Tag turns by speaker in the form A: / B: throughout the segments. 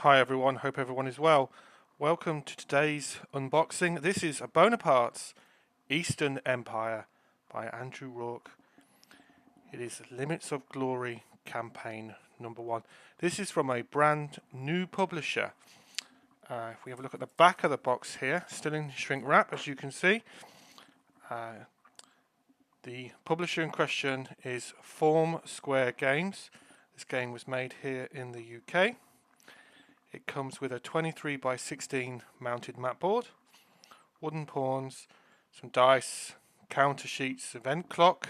A: Hi everyone, hope everyone is well. Welcome to today's unboxing. This is Bonaparte's Eastern Empire by Andrew Rourke. It is Limits of Glory campaign number 1. This is from a brand new publisher. If we have a look at the back of the box here, still in shrink wrap as you can see. The publisher in question is Form Square Games. This game was made here in the UK. It comes with a 23 by 16 mounted map board, wooden pawns, some dice, counter sheets, event clock,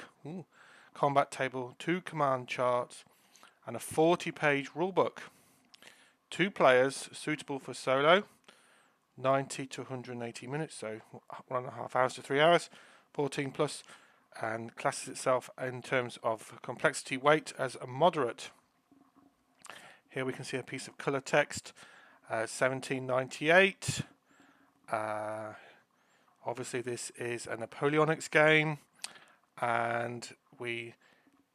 A: combat table, 2 command charts, and a 40-page rulebook. 2 players, suitable for solo, 90 to 180 minutes, so 1.5 hours to 3 hours, 14 plus, and classes itself in terms of complexity weight as a moderate. Here we can see a piece of colour text, 1798. Obviously this is a Napoleonics game, and we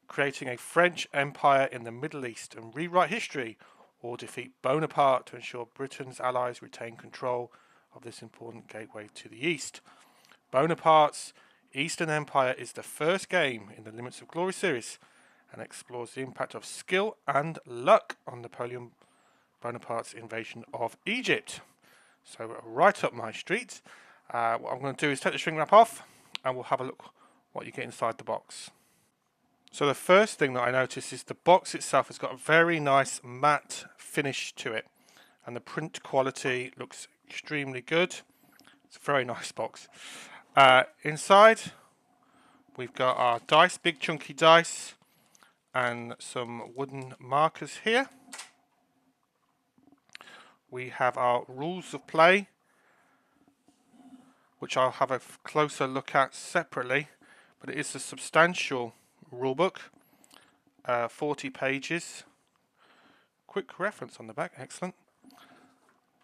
A: creating a French empire in the Middle East and rewrite history or defeat Bonaparte to ensure Britain's allies retain control of this important gateway to the East. Bonaparte's Eastern Empire is the first game in the Limits of Glory series and explores the impact of skill and luck on Napoleon Bonaparte's invasion of Egypt. So right up my street. What I'm going to do is take the shrink wrap off and we'll have a look what you get inside the box. So the first thing that I notice is the box itself has got a very nice matte finish to it, and the print quality looks extremely good. It's a very nice box. Inside we've got our dice, big chunky dice, and some wooden markers here. We have our rules of play, which I'll have a closer look at separately, but it is a substantial rulebook, 40 pages. Quick reference on the back, excellent.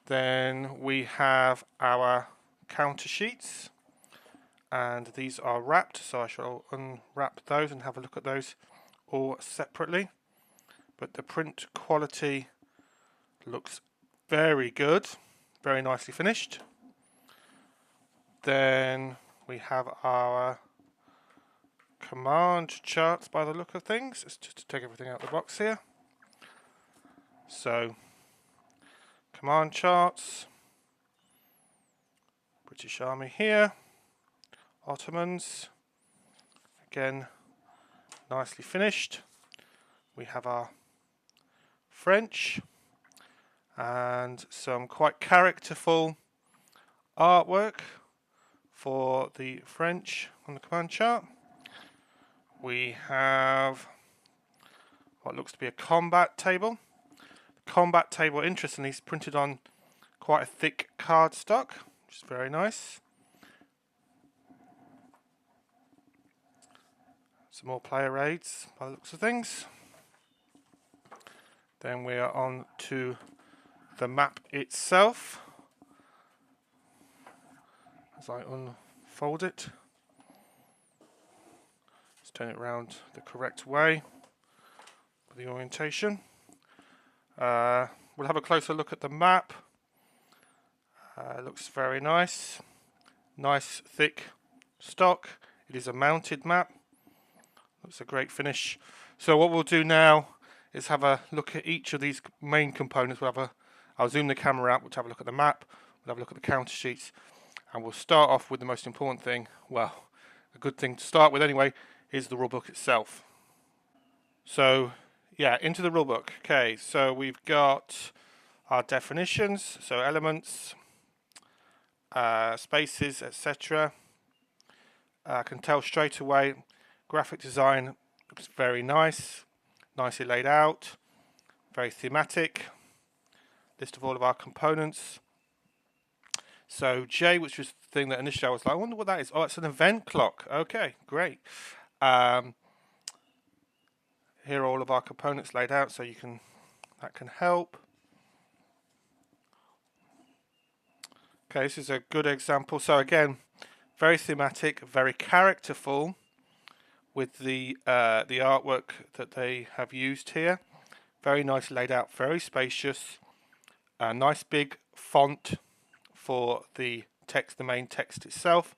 A: Then we have our counter sheets, and these are wrapped, so I shall unwrap those and have a look at those all separately. But the print quality looks very good, very nicely finished. Then we have our command charts by the look of things. Let's just take everything out of the box here. So, command charts, British Army here, Ottomans, again nicely finished. We have our French and some quite characterful artwork for the French on the command chart. We have what looks to be a combat table. The combat table, interestingly, is printed on quite a thick cardstock, which is very nice. Some more player aids by the looks of things. Then we are on to the map itself. As I unfold it, let's turn it around the correct way for the orientation. We'll have a closer look at the map. It looks very nice. Nice thick stock. It is a mounted map. Looks a great finish. So what we'll do now is have a look at each of these main components. I'll zoom the camera out, we'll have a look at the map, we'll have a look at the counter sheets, and we'll start off with the most important thing. Well, a good thing to start with anyway is the rulebook itself. So yeah, into the rulebook. Okay, so we've got our definitions, so elements, spaces, etc. I can tell straight away, graphic design looks very nice, nicely laid out, very thematic. List of all of our components. So J, which was the thing that initially I was like, I wonder what that is. Oh, it's an event clock. Okay, great. Here are all of our components laid out, so that can help. Okay, this is a good example. So again, very thematic, very characterful with the artwork that they have used here. Very nicely laid out, very spacious. A nice big font for the text, the main text itself.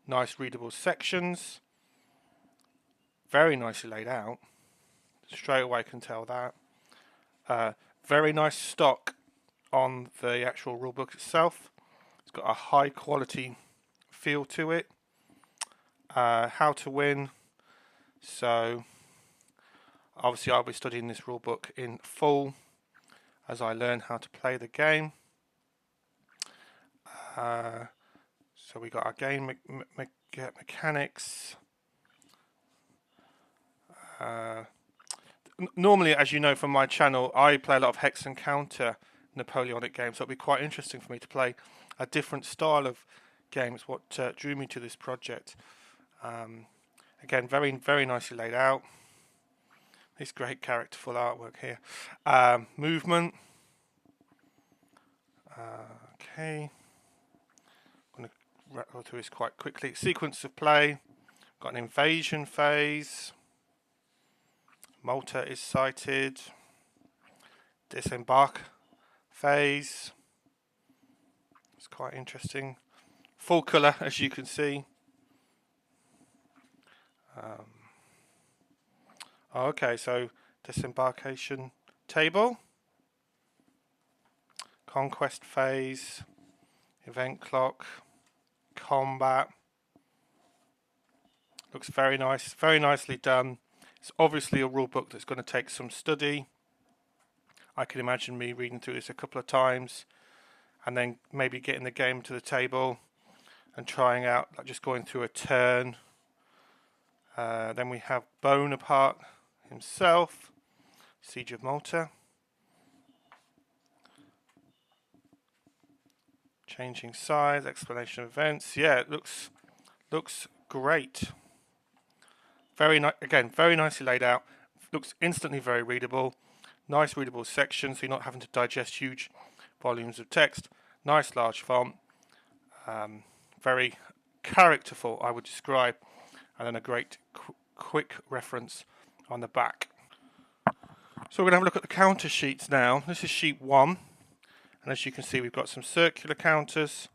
A: Nice readable sections. Very nicely laid out. Straight away I can tell that. Very nice stock on the actual rulebook itself. It's got a high quality feel to it. How to win. So obviously I'll be studying this rulebook in full as I learn how to play the game. So we got our game mechanics. Normally, as you know from my channel, I play a lot of hex and counter Napoleonic games, so it'll be quite interesting for me to play a different style of games. What drew me to this project. Again, very, very nicely laid out. This great characterful artwork here. Movement. Okay. I'm going to go through this quite quickly. Sequence of play. Got an invasion phase. Malta is sighted. Disembark phase. It's quite interesting. Full colour, as you can see. Okay, so disembarkation table. Conquest phase. Event clock. Combat. Looks very nice, very nicely done. It's obviously a rule book that's going to take some study. I can imagine me reading through this a couple of times and then maybe getting the game to the table and trying out, like just going through a turn. Then we have Bonaparte himself, Siege of Malta. Changing size, explanation of events. Yeah, it looks great. Again, very nicely laid out. Looks instantly very readable. Nice readable sections, so you're not having to digest huge volumes of text. Nice large font. Very characterful, I would describe. And then a great quick reference on the back. So we're going to have a look at the counter sheets now. This is sheet 1. And as you can see, we've got some circular counters,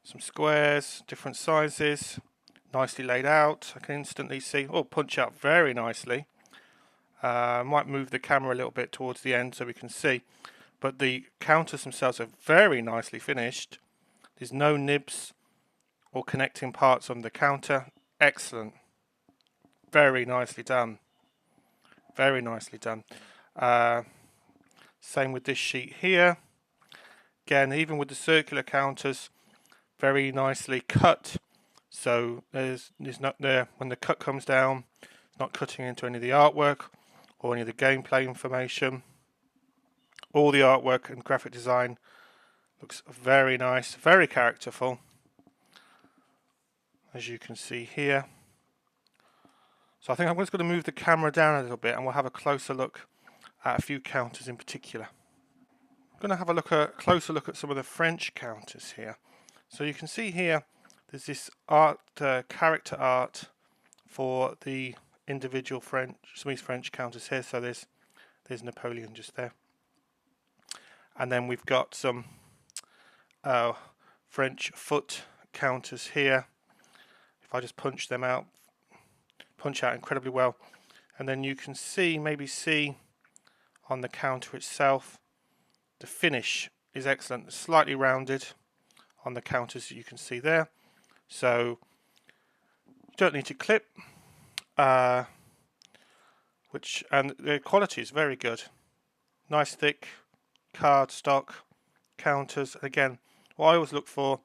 A: some squares, different sizes, nicely laid out. I can instantly see, punch out very nicely. I might move the camera a little bit towards the end so we can see. But the counters themselves are very nicely finished. There's no nibs or connecting parts on the counter. Excellent. Very nicely done. Very nicely done. Same with this sheet here. Again, even with the circular counters, very nicely cut. So there's not there when the cut comes down, it's not cutting into any of the artwork or any of the gameplay information. All the artwork and graphic design looks very nice, very characterful, as you can see here. So I think I'm just going to move the camera down a little bit and we'll have a closer look at a few counters in particular. I'm going to have a closer look at some of the French counters here. So you can see here there's this character art for the individual some of these French counters here. So there's Napoleon just there, and then we've got some French foot counters here. If I just punch out incredibly well, and then you can maybe see on the counter itself, the finish is excellent. It's slightly rounded on the counters that you can see there. So you don't need to clip, and the quality is very good. Nice thick card stock counters. Again, what I always look for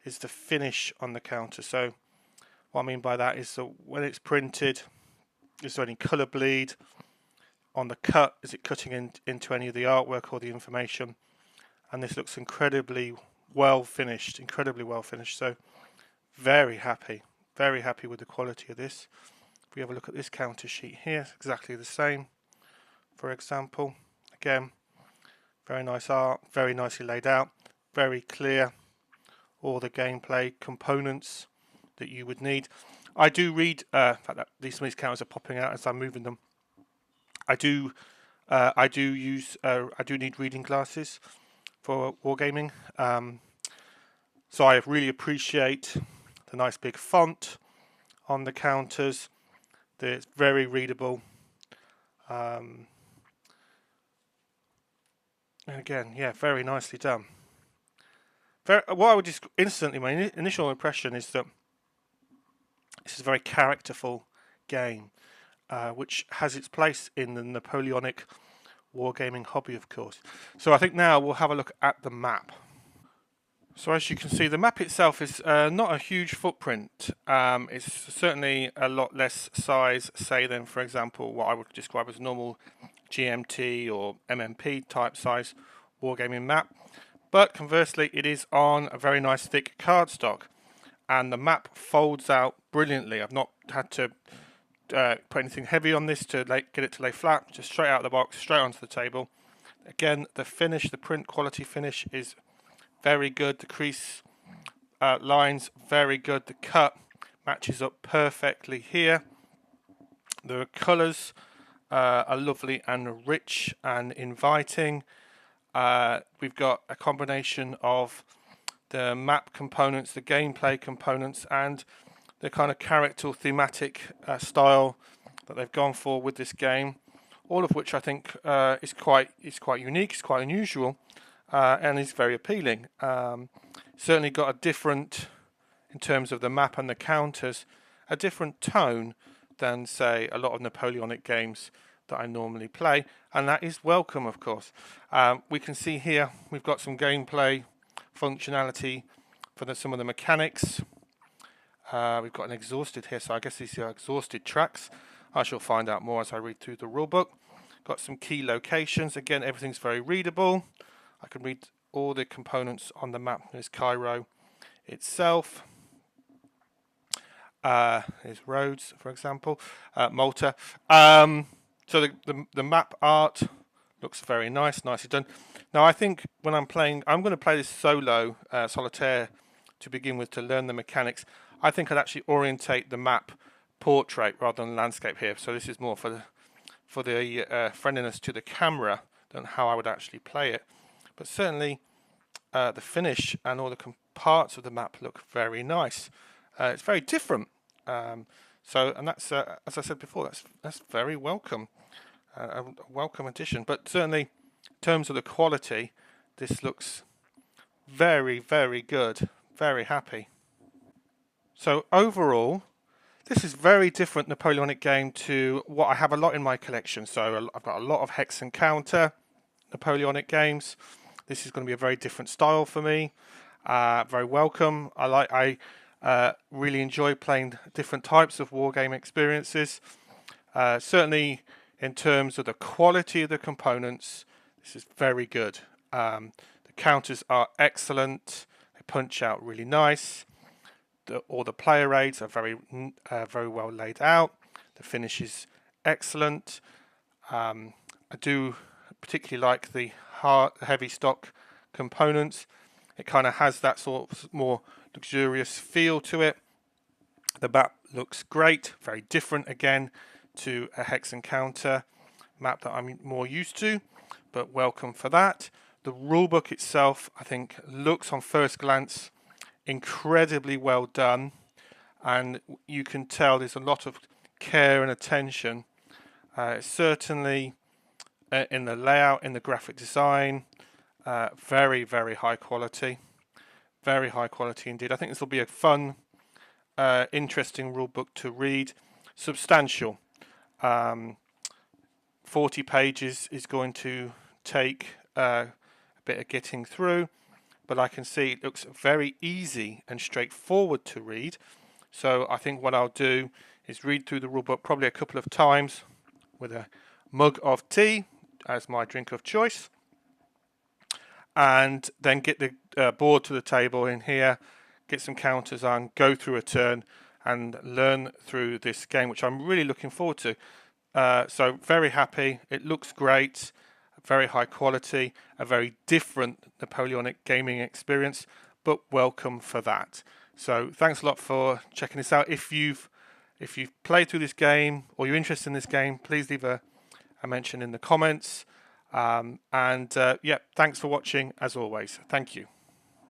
A: is the finish on the counter. So what I mean by that is when it's printed, is there any colour bleed on the cut? Is it cutting into any of the artwork or the information? And this looks incredibly well finished. So very happy with the quality of this. If we have a look at this counter sheet here, it's exactly the same. For example, again, very nice art, very nicely laid out, very clear. All the gameplay components that you would need. I do read. In fact, some of these counters are popping out as I'm moving them. I do need reading glasses for wargaming. So I really appreciate the nice big font on the counters. It's very readable. And again, yeah, very nicely done. What I would just instantly, my initial impression is that this is a very characterful game, which has its place in the Napoleonic wargaming hobby, of course. So I think now we'll have a look at the map. So as you can see, the map itself is not a huge footprint. It's certainly a lot less size, say, than, for example, what I would describe as normal GMT or MMP type size wargaming map. But conversely, it is on a very nice thick cardstock, and the map folds out brilliantly. I've not had to put anything heavy on this to get it to lay flat, just straight out of the box, straight onto the table. Again, the finish, the print quality finish is very good. The crease lines, very good. The cut matches up perfectly here. The colours are lovely and rich and inviting. We've got a combination of the map components, the gameplay components, and the kind of character thematic style that they've gone for with this game. All of which I think is quite unique, is quite unusual, and is very appealing. Certainly got a different, in terms of the map and the counters, a different tone than, say, a lot of Napoleonic games that I normally play, and that is welcome, of course. We can see here we've got some gameplay functionality for some of the mechanics. We've got an exhausted here, so I guess these are exhausted tracks. I shall find out more as I read through the rulebook. Got some key locations. Again, everything's very readable. I can read all the components on the map. There's Cairo itself. There's Rhodes, for example. Malta. So the map art looks very nice, nicely done. Now I think when I'm playing, I'm going to play this solo, solitaire, to begin with, to learn the mechanics. I think I'd actually orientate the map portrait rather than landscape here. So this is more for the friendliness to the camera than how I would actually play it. But certainly the finish and all the parts of the map look very nice. It's very different. And that's as I said before, that's very welcome, a welcome addition. But certainly, in terms of the quality, this looks very, very good. Very happy. So overall, this is very different Napoleonic game to what I have a lot in my collection. So I've got a lot of hex and counter Napoleonic games. This is going to be a very different style for me. Very welcome. I really enjoy playing different types of wargame experiences. Certainly, in terms of the quality of the components, this is very good. The counters are excellent. They punch out really nice. All the player aids are very well laid out. The finish is excellent. I do particularly like the heavy stock components. It kind of has that sort of more luxurious feel to it. The map looks great, very different again to a hex and counter map that I'm more used to, but welcome for that. The rulebook itself, I think, looks on first glance incredibly well done, and you can tell there's a lot of care and attention. Certainly in the layout, in the graphic design, very, very high quality. Very high quality indeed. I think this will be a fun, interesting rulebook to read. Substantial. 40 pages is going to take a bit of getting through, but I can see it looks very easy and straightforward to read. So I think what I'll do is read through the rulebook probably a couple of times with a mug of tea as my drink of choice, and then get the board to the table in here, get some counters on, go through a turn, and learn through this game, which I'm really looking forward to. So very happy. It looks great, very high quality, a very different Napoleonic gaming experience, but welcome for that. So thanks a lot for checking this out. If you've played through this game or you're interested in this game, please leave a mention in the comments. And yeah, thanks for watching as always. Thank you.